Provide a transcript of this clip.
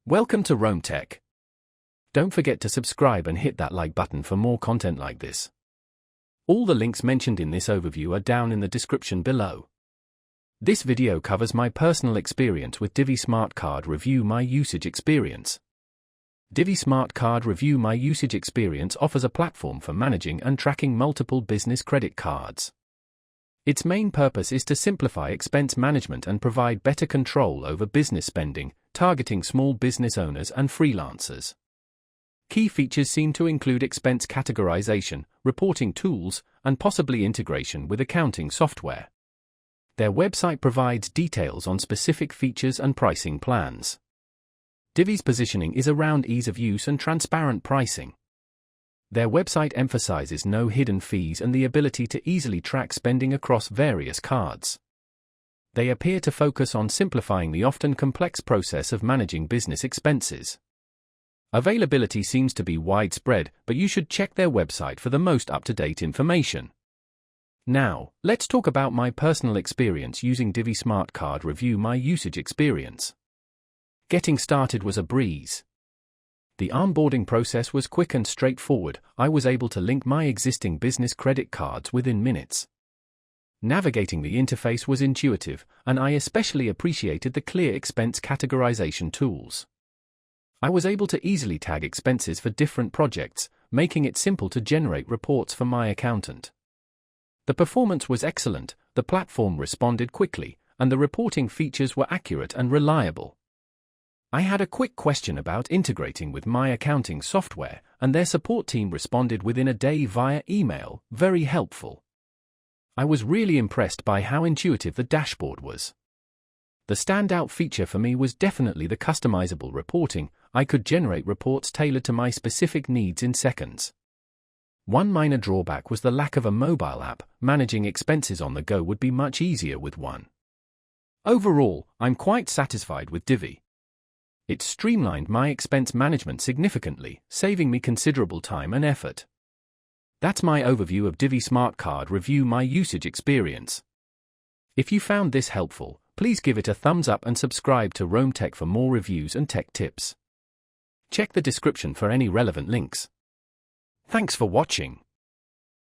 Welcome to Rome Tech. Don't forget to subscribe and hit that like button for more content like this. All the links mentioned in this overview are down in the description below. This video covers my personal experience with Divvy Smart Card Review My Usage Experience. Divvy Smart Card Review My Usage Experience offers a platform for managing and tracking multiple business credit cards. Its main purpose is to simplify expense management and provide better control over business spending, targeting small business owners and freelancers. Key features seem to include expense categorization, reporting tools, and possibly integration with accounting software. Their website provides details on specific features and pricing plans. Divvy's positioning is around ease of use and transparent pricing. Their website emphasizes no hidden fees and the ability to easily track spending across various cards. They appear to focus on simplifying the often complex process of managing business expenses. Availability seems to be widespread, but you should check their website for the most up-to-date information. Now, let's talk about my personal experience using Divvy Smart Card Review My Usage Experience. Getting started was a breeze. The onboarding process was quick and straightforward. I was able to link my existing business credit cards within minutes. Navigating the interface was intuitive, and I especially appreciated the clear expense categorization tools. I was able to easily tag expenses for different projects, making it simple to generate reports for my accountant. The performance was excellent, the platform responded quickly, and the reporting features were accurate and reliable. I had a quick question about integrating with my accounting software, and their support team responded within a day via email, very helpful. I was really impressed by how intuitive the dashboard was. The standout feature for me was definitely the customizable reporting. I could generate reports tailored to my specific needs in seconds. One minor drawback was the lack of a mobile app. Managing expenses on the go would be much easier with one. Overall, I'm quite satisfied with Divvy. It streamlined my expense management significantly, saving me considerable time and effort. That's my overview of Divvy Smart Card Review My Usage Experience. If you found this helpful, please give it a thumbs up and subscribe to Rome Tech for more reviews and tech tips. Check the description for any relevant links. Thanks for watching.